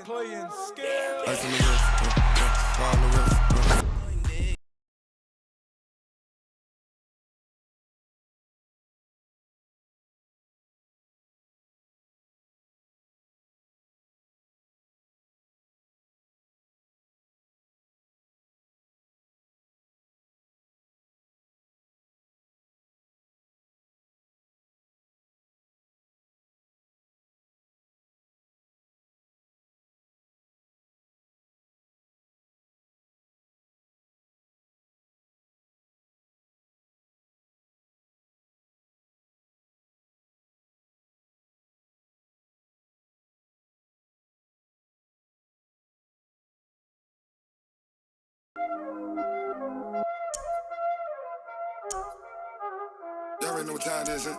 playing scale. Ice on the wrist, car on the wrist. Y'all already know what time it is, huh?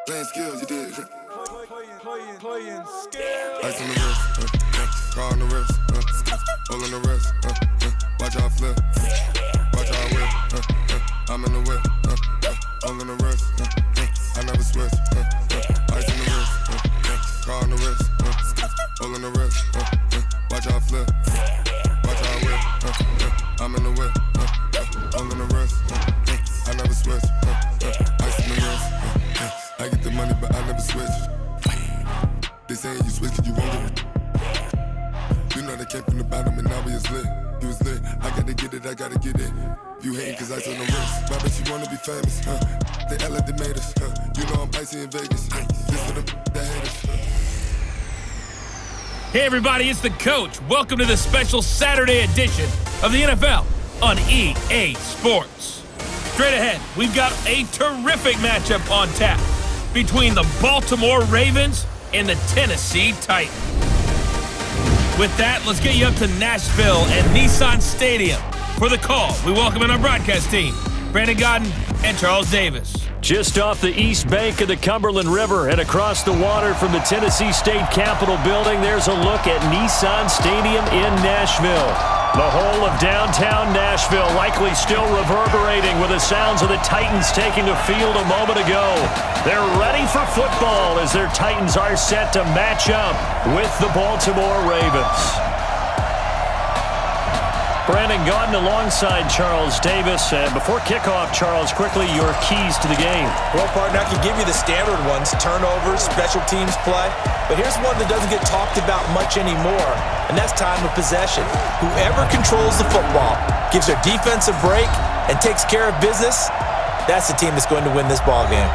Playing skills, you did. Playing scale. Ice on the wrist, car on the wrist, hole in the wrist, watch how I flip, watch how I whip, I'm in the whip, hole in the wrist, I never switch, ice on the wrist, car on the wrist, hole in the wrist, watch how I flip, watch how I whip, I'm in the whip, hole in the wrist, I never switch, ice on the wrist, I get the money but I never switch. They saying you switch cause you won't get it. You know they came from the bottom and now we is lit. You was lit, I gotta get it, I gotta get it. You hating cause ice on the wrist. Why bet you wanna be famous, They act like they made us, You know I'm icy in Vegas, This for them that hate us, Hey everybody, it's the Coach. Welcome to the special Saturday edition of the NFL on EA Sports. Straight ahead, we've got a terrific matchup on tap between the Baltimore Ravens and the Tennessee Titans. With that, let's get you up to Nashville and Nissan Stadium. For the call, we welcome in our broadcast team, Brandon Godden and Charles Davis. Just off the east bank of the Cumberland River and across the water from the Tennessee State Capitol building, there's a look at Nissan Stadium in Nashville. The whole of downtown Nashville likely still reverberating with the sounds of the Titans taking the field a moment ago. They're ready for football as their Titans are set to match up with the Baltimore Ravens. Brandon Godden alongside Charles Davis. And before kickoff, Charles, quickly your keys to the game. Well, partner, I can give you the standard ones, turnovers, special teams play. But here's one that doesn't get talked about much anymore, and that's time of possession. Whoever controls the football, gives their defense a break, and takes care of business, that's the team that's going to win this ball game.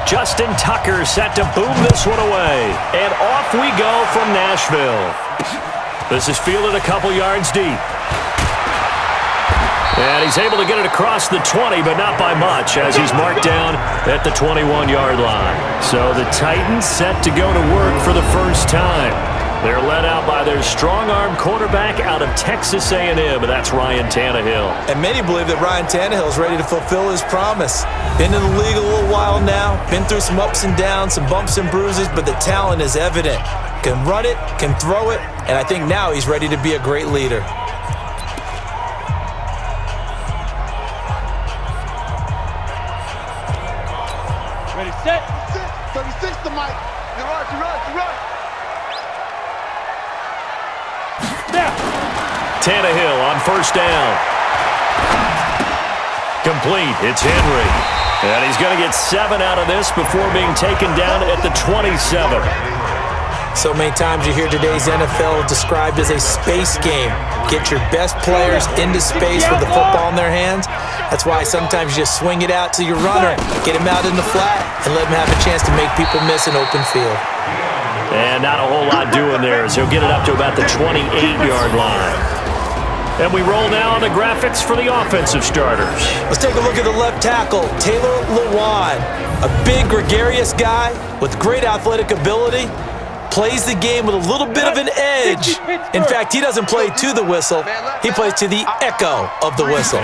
Justin Tucker set to boom this one away. And off we go from Nashville. This is fielded a couple yards deep. And he's able to get it across the 20, but not by much, as he's marked down at the 21-yard line. So the Titans set to go to work for the first time. They're led out by their strong-arm quarterback out of Texas A&M, and that's Ryan Tannehill. And many believe that Ryan Tannehill is ready to fulfill his promise. Been in the league a little while now, been through some ups and downs, some bumps and bruises, but the talent is evident. Can run it, can throw it, and I think now he's ready to be a great leader. Ready, set. 36 to Mike. You run. Tannehill on first down. Complete. It's Henry. And he's going to get 7 out of this before being taken down at the 27. So many times you hear today's NFL described as a space game. Get your best players into space with the football in their hands. That's why sometimes you just swing it out to your runner, get him out in the flat, and let him have a chance to make people miss an open field. And not a whole lot doing there as he'll get it up to about the 28-yard line. And we roll now on the graphics for the offensive starters. Let's take a look at the left tackle, Taylor Lewan. A big, gregarious guy with great athletic ability. Plays the game with a little bit of an edge. In fact, he doesn't play to the whistle. He plays to the echo of the whistle.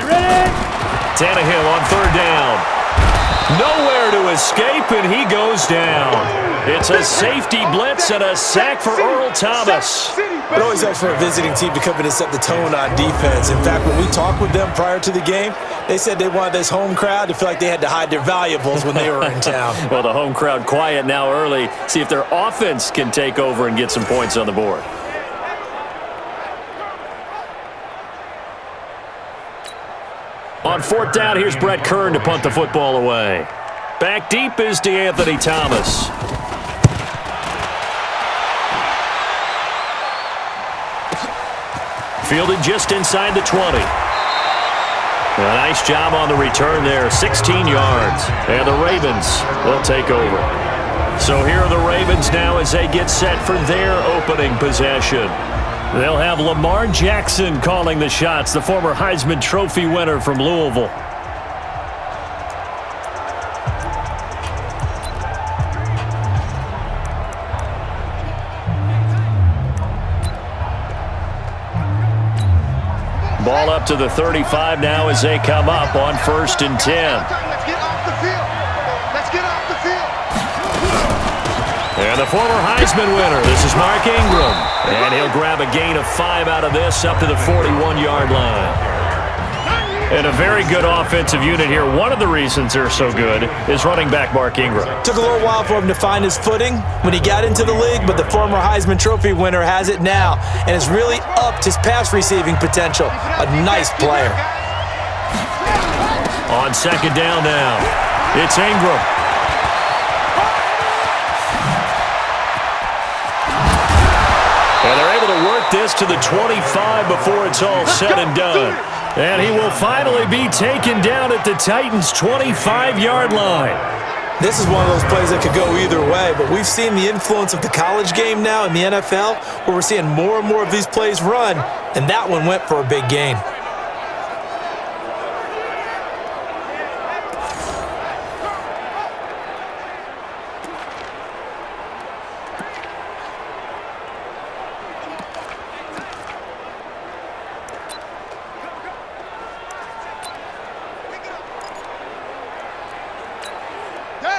Tannehill on third down. Nowhere to escape, and he goes down. It's a safety blitz and a sack for Earl Thomas. It always helps for a visiting team to come in and set the tone on defense. In fact, when we talked with them prior to the game, they said they wanted this home crowd to feel like they had to hide their valuables when they were in town. Well, the home crowd quiet now early. See if their offense can take over and get some points on the board. On fourth down, here's Brett Kern to punt the football away. Back deep is DeAnthony Thomas. Fielded just inside the 20. A nice job on the return there, 16 yards. And the Ravens will take over. So here are the Ravens now as they get set for their opening possession. They'll have Lamar Jackson calling the shots, the former Heisman Trophy winner from Louisville. Ball up to the 35 now as they come up on 1st and 10. Let's get off the field. Let's get off the field. And the former Heisman winner, this is Mark Ingram. And he'll grab a gain of 5 out of this up to the 41-yard line. And a very good offensive unit here. One of the reasons they're so good is running back Mark Ingram. Took a little while for him to find his footing when he got into the league, but the former Heisman Trophy winner has it now and has really upped his pass receiving potential. A nice player. On second down now, it's Ingram. And they're able to work this to the 25 before it's all said and done. And he will finally be taken down at the Titans' 25-yard line. This is one of those plays that could go either way, but we've seen the influence of the college game now in the NFL, where we're seeing more and more of these plays run, and that one went for a big gain.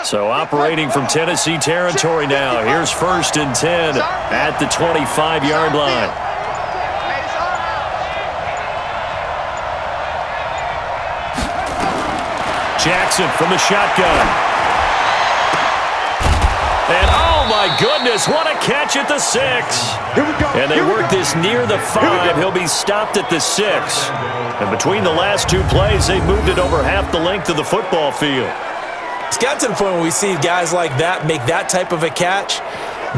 So operating from Tennessee territory now. Here's 1st and 10 at the 25-yard line. Jackson from the shotgun. And oh my goodness, what a catch at the 6. And they work this near the 5. He'll be stopped at the 6. And between the last 2 plays, they moved it over half the length of the football field. It's got to the point where we see guys like that make that type of a catch.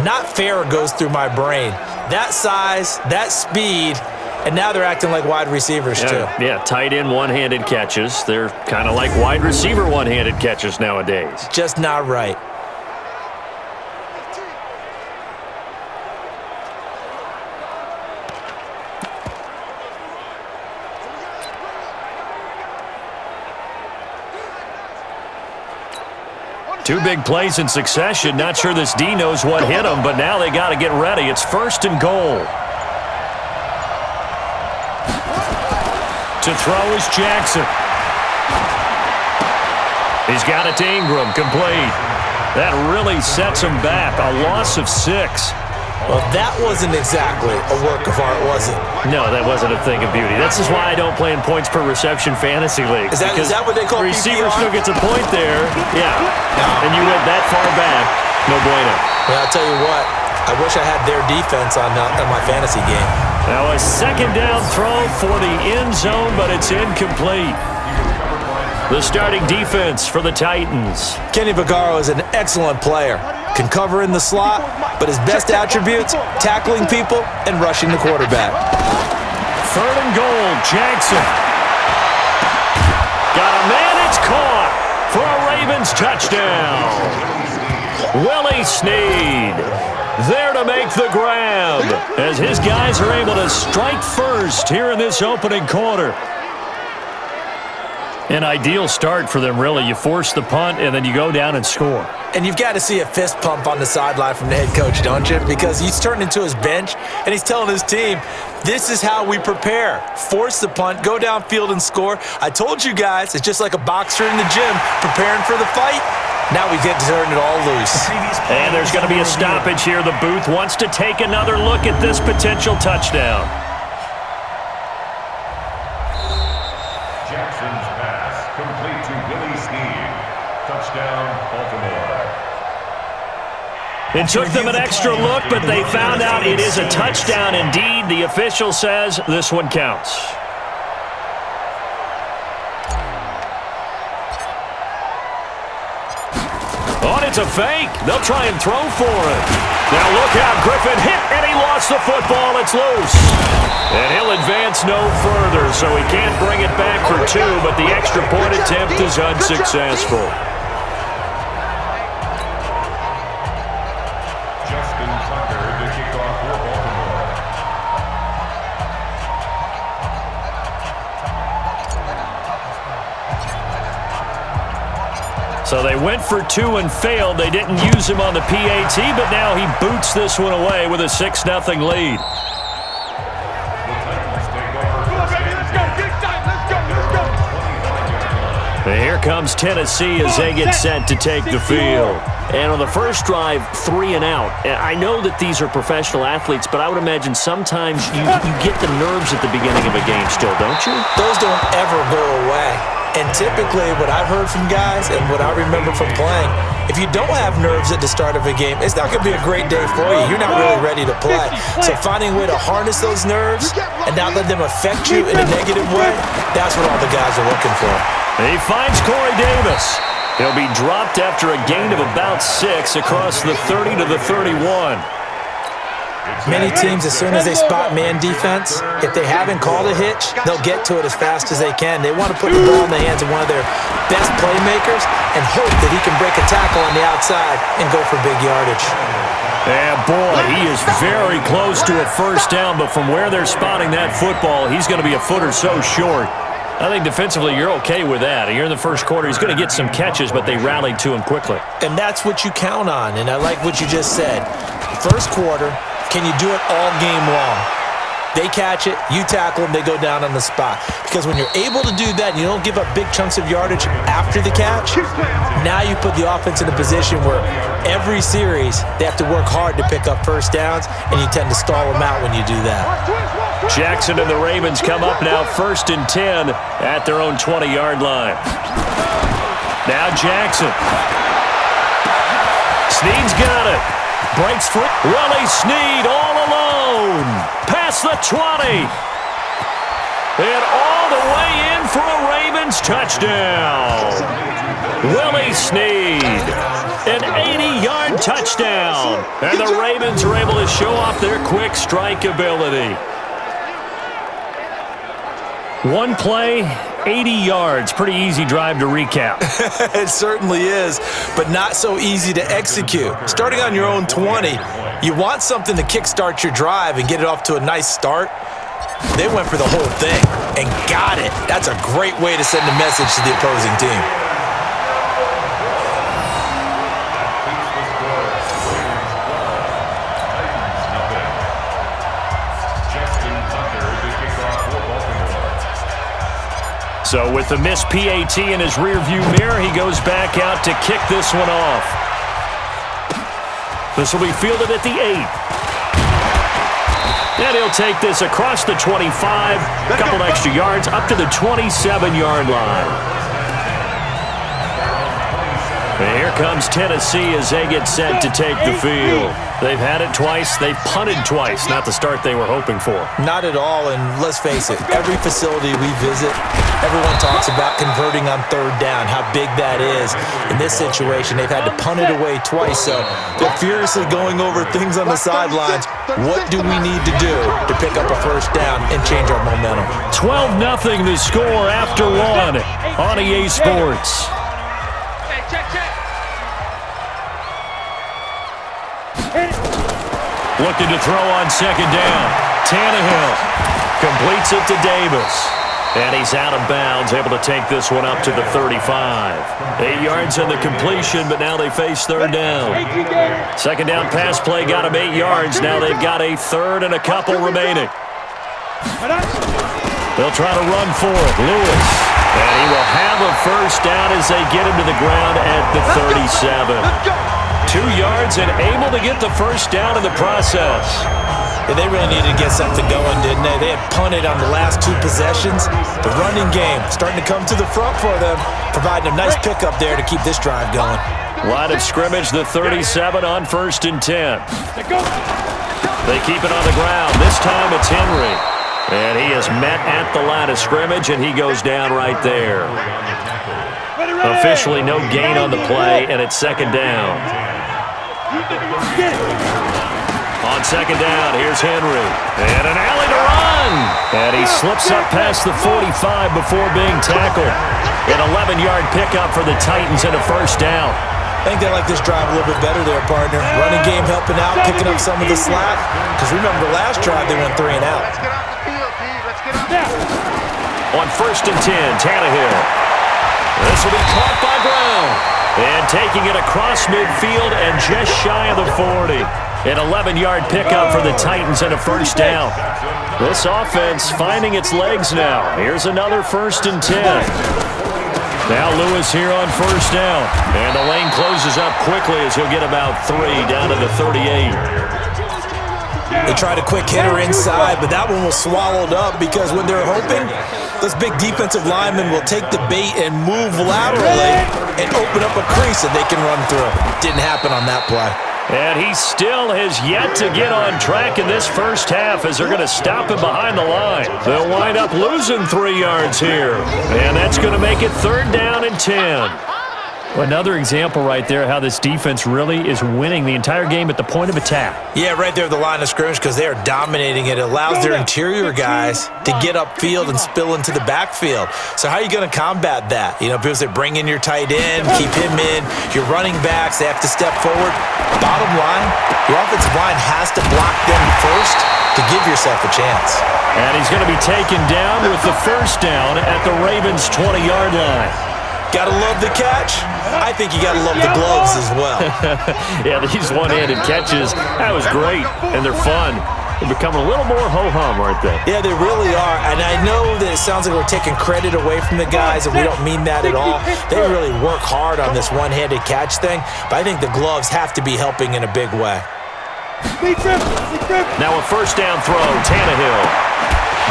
Not fair goes through my brain. That size, that speed, and now they're acting like wide receivers too. Yeah, tight end one-handed catches. They're kind of like wide receiver one-handed catches nowadays. Just not right. Two big plays in succession. Not sure this D knows what hit him, but now they got to get ready. It's 1st and goal. To throw is Jackson. He's got it to Ingram, complete. That really sets him back. A loss of 6. Well, that wasn't exactly a work of art, was it? No, that wasn't a thing of beauty. This is why I don't play in points per reception fantasy leagues. Is that what they call receiver PPR? still gets a point there. Yeah. And you went that far back. No bueno. Well, I'll tell you what. I wish I had their defense on my fantasy game. Now a second down throw for the end zone, but it's incomplete. The starting defense for the Titans. Kenny Vaccaro is an excellent player. Can cover in the slot, but his best attributes, tackling people and rushing the quarterback. 3rd and goal, Jackson. Got a man, it's caught for a Ravens touchdown. Willie Snead there to make the grab as his guys are able to strike first here in this opening quarter. An ideal start for them, really. You force the punt, and then you go down and score. And you've got to see a fist pump on the sideline from the head coach, don't you? Because he's turned into his bench, and he's telling his team, this is how we prepare. Force the punt, go downfield and score. I told you guys, it's just like a boxer in the gym preparing for the fight. Now we get to turn it all loose. And there's going to be a stoppage here. The booth wants to take another look at this potential touchdown. Jackson's pass complete to Willie Snead. Touchdown, Baltimore. It took them an extra look, but they found out it is a touchdown indeed. The official says this one counts. Oh, it's a fake. They'll try and throw for it. Now look out, Griffin hit, and he lost the football. It's loose. And he'll advance no further, so he can't bring it back for two, but the extra point attempt is unsuccessful. So they went for two and failed. They didn't use him on the PAT, but now he boots this one away with a 6-0 lead. And here comes Tennessee as they get set to take the field. And on the first drive, 3 and out. And I know that these are professional athletes, but I would imagine sometimes you get the nerves at the beginning of a game still, don't you? Those don't ever go away. And typically what I've heard from guys and what I remember from playing, if you don't have nerves at the start of a game, it's not going to be a great day for you. You're not really ready to play. So finding a way to harness those nerves and not let them affect you in a negative way, that's what all the guys are looking for. He finds Corey Davis. He'll be dropped after a gain of about 6 across the 30 to the 31. Many teams, as soon as they spot man defense, if they haven't called a hitch, they'll get to it as fast as they can. They want to put the ball in the hands of one of their best playmakers and hope that he can break a tackle on the outside and go for big yardage. And boy, he is very close to a first down, but from where they're spotting that football, he's going to be a foot or so short. I think defensively you're okay with that. Here in the first quarter, he's going to get some catches, but they rallied to him quickly. And that's what you count on, and I like what you just said. First quarter, can you do it all game long? They catch it, you tackle them, they go down on the spot. Because when you're able to do that and you don't give up big chunks of yardage after the catch, now you put the offense in a position where every series they have to work hard to pick up first downs, and you tend to stall them out when you do that. Jackson and the Ravens come up now 1st and 10 at their own 20-yard line. Now Jackson. Snead's got it. Breaks free. Willie Snead all alone. Past the 20. And all the way in for a Ravens touchdown. Willie Snead. An 80-yard touchdown. And the Ravens are able to show off their quick strike ability. One play, 80 yards. Pretty easy drive to recap. It certainly is, but not so easy to execute. Starting on your own 20, you want something to kickstart your drive and get it off to a nice start. They went for the whole thing and got it. That's a great way to send a message to the opposing team. So with the missed PAT in his rearview mirror, he goes back out to kick this one off. This will be fielded at the 8. And he'll take this across the 25, a couple extra yards, up to the 27-yard line. And here comes Tennessee as they get set to take the field. They've had it twice. They've punted twice. Not the start they were hoping for. Not at all, and let's face it, every facility we visit, everyone talks about converting on 3rd down, how big that is. In this situation, they've had to punt it away twice, so they're furiously going over things on the sidelines. What do we need to do to pick up a first down and change our momentum? 12-0 the score after 1 on EA Sports. Looking to throw on 2nd down. Tannehill completes it to Davis. And he's out of bounds, able to take this one up to the 35. 8 yards on the completion, but now they face third down. Second down pass play got him 8 yards. Now they've got a third and a couple remaining. They'll try to run for it. Lewis. And he will have a first down as they get him to the ground at the 37. 2 yards and able to get the first down in the process. Yeah, they really needed to get something going, didn't they? They had punted on the last 2 possessions. The running game starting to come to the front for them, providing a nice pickup there to keep this drive going. Line of scrimmage, the 37 on 1st and 10. They keep it on the ground. This time it's Henry. And he is met at the line of scrimmage, and he goes down right there. Officially no gain on the play, and it's second down. On second down, here's Henry. And an alley to run. And he slips up past the 45 before being tackled. An 11-yard pickup for the Titans and a first down. I think they like this drive a little bit better there, partner. Running game helping out, picking up some of the slack. Because remember, last drive they went 3 and out. Let's get off the field, P. Let's get off. On 1st and 10, Tannehill. This will be caught by Brown. And taking it across midfield and just shy of the 40. An 11-yard pickup for the Titans and a first down. This offense finding its legs now. Here's another 1st and 10. Now Lewis here on first down. And the lane closes up quickly as he'll get about 3 down to the 38. They tried a quick hitter inside, but that one was swallowed up because when they're hoping, those big defensive linemen will take the bait and move laterally and open up a crease that they can run through. Didn't happen on that play. And he still has yet to get on track in this first half as they're going to stop him behind the line. They'll wind up losing 3 yards here. And that's going to make it 3rd down and 10. Another example right there how this defense really is winning the entire game at the point of attack. Yeah, right there at the line of scrimmage because they are dominating it. It allows their interior guys to get upfield and spill into the backfield. So how are you going to combat that? You know, people say bring in your tight end, keep him in. Your running backs, they have to step forward. Bottom line, your offensive line has to block them first to give yourself a chance. And he's going to be taken down with the first down at the Ravens' 20-yard line. Gotta love the catch. I think you gotta love the gloves as well. Yeah, these one-handed catches, that was great, and they're fun. They're becoming a little more ho-hum, aren't they? Yeah, they really are, and I know that it sounds like we're taking credit away from the guys, and we don't mean that at all. They really work hard on this one-handed catch thing, but I think the gloves have to be helping in a big way. Now a first down throw, Tannehill.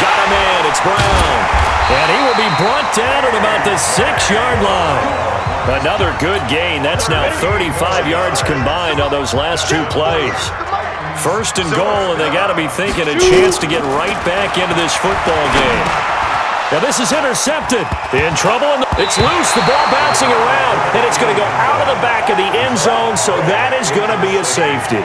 Got him in, it's Brown. And he will be brought down at about the 6-yard line. Another good gain. That's now 35 yards combined on those last 2 plays. 1st and goal, and they got to be thinking a chance to get right back into this football game. Now this is intercepted. In trouble, and it's loose. The ball bouncing around, and it's going to go out of the back of the end zone, so that is going to be a safety.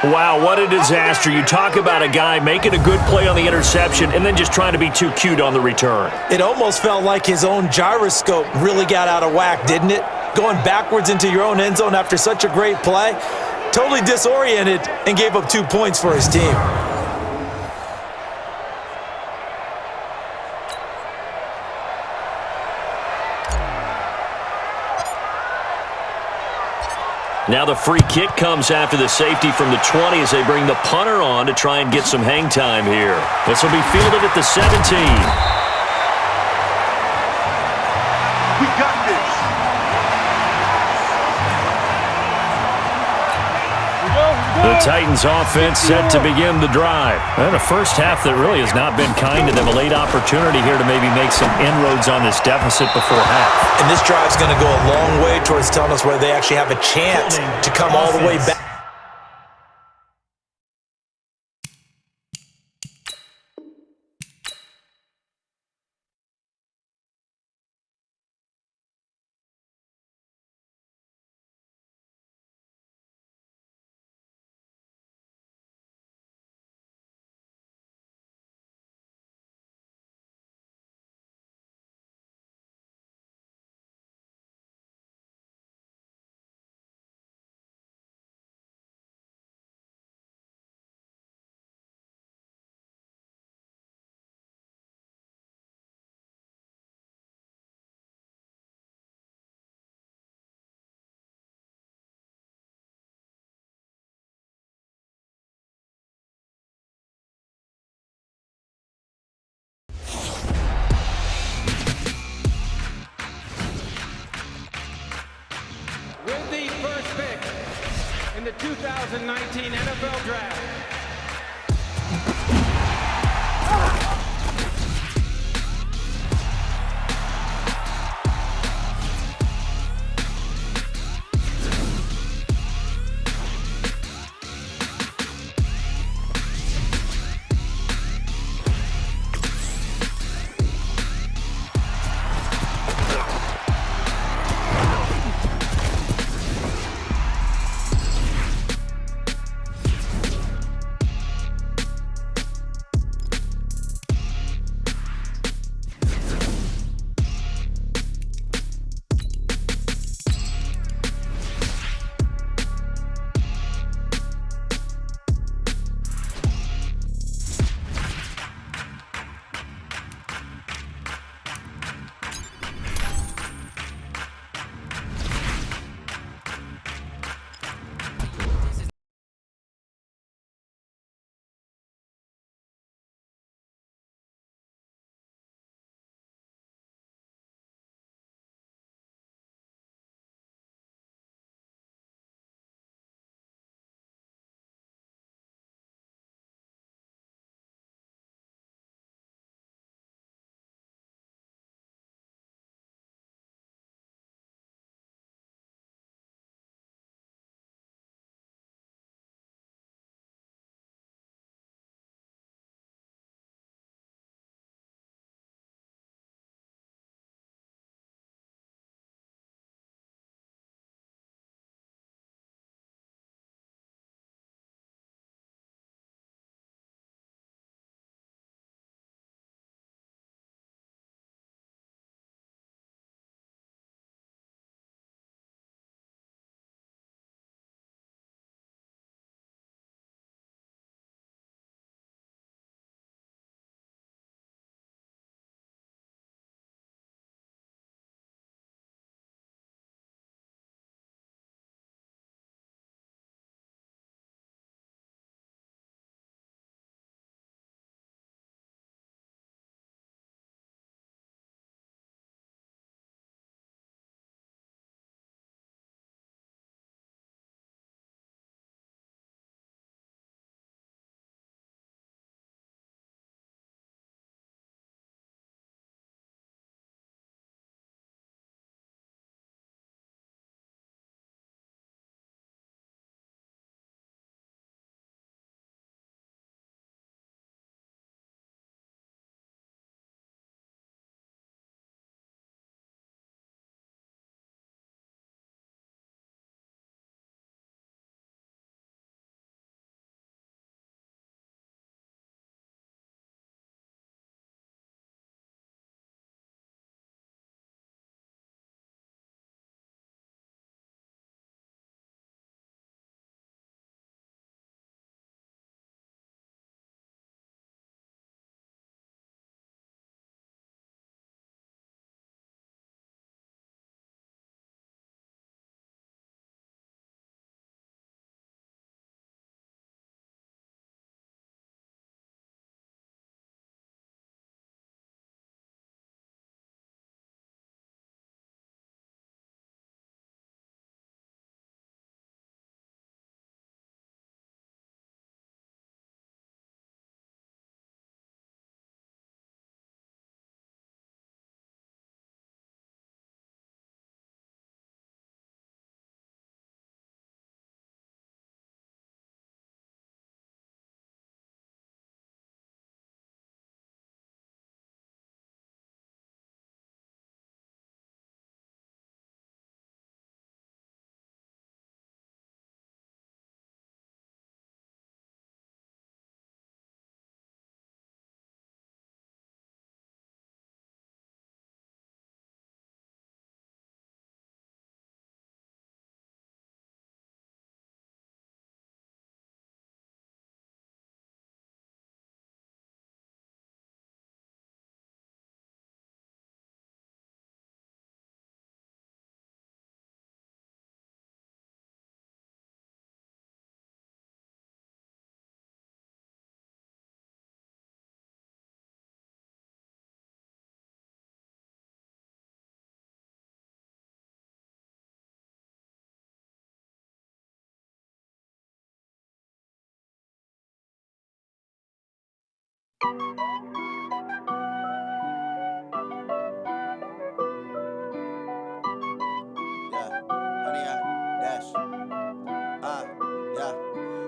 Wow, what a disaster. You talk about a guy making a good play on the interception and then just trying to be too cute on the return. It almost felt like his own gyroscope really got out of whack, didn't it? Going backwards into your own end zone after such a great play. Totally disoriented and gave up 2 points for his team. Now the free kick comes after the safety from the 20 as they bring the punter on to try and get some hang time here. This will be fielded at the 17. We got this. The Titans offense set to begin the drive. And a first half that really has not been kind to them. A late opportunity here to maybe make some inroads on this deficit before half. And this drive's going to go a long way towards telling us whether they actually have a chance to come all the way back. in the 2019 NFL Draft.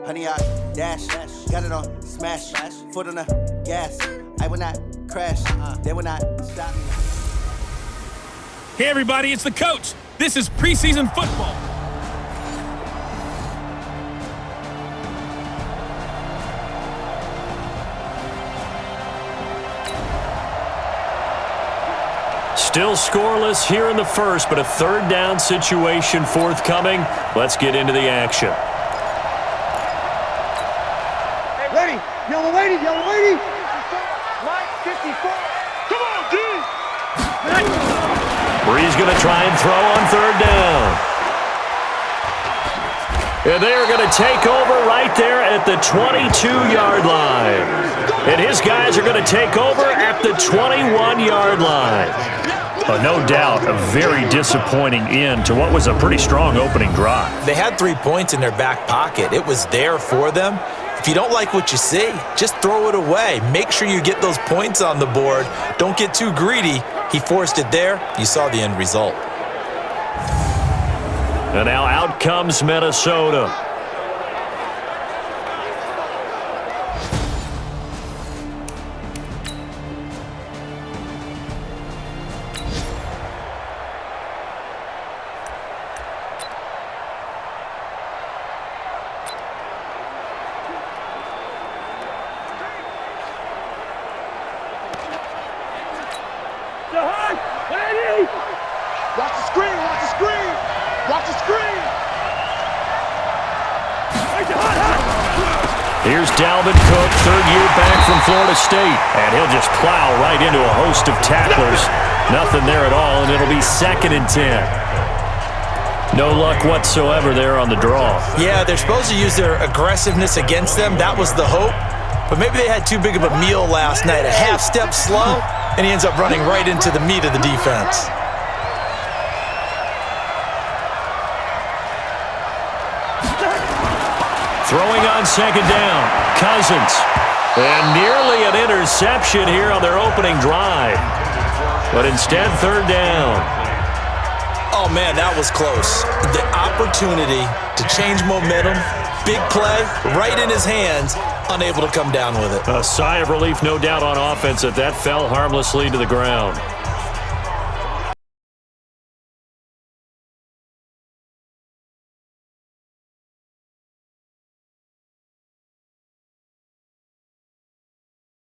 Honey, I dash, got it on smash, foot on the gas. I will not crash, they will not stop me. Hey, everybody, it's the coach. This is preseason football. Still scoreless here in the first, but a third down situation forthcoming. Let's get into the action. Ready. Yellow lady. Line 54. Come on, D. Bree's going to try and throw on third down. And they are going to take over right there at the 22-yard line. And his guys are going to take over at the 21-yard line. No doubt, a very disappointing end to what was a pretty strong opening drive. They had 3 points in their back pocket. It was there for them. If you don't like what you see, just throw it away. Make sure you get those points on the board. Don't get too greedy. He forced it there. You saw the end result. And now out comes Minnesota. Watch the screen. Watch the screen. Here's Dalvin Cook, third year back from Florida State. And he'll just plow right into a host of tacklers. Nothing there at all, and it'll be 2nd and 10. No luck whatsoever there on the draw. Yeah, they're supposed to use their aggressiveness against them. That was the hope. But maybe they had too big of a meal last night. A half step slow, and he ends up running right into the meat of the defense. Throwing on 2nd down, Cousins. And nearly an interception here on their opening drive. But instead, 3rd down. Oh, man, that was close. The opportunity to change momentum, big play, right in his hands, unable to come down with it. A sigh of relief, no doubt, on offense that fell harmlessly to the ground.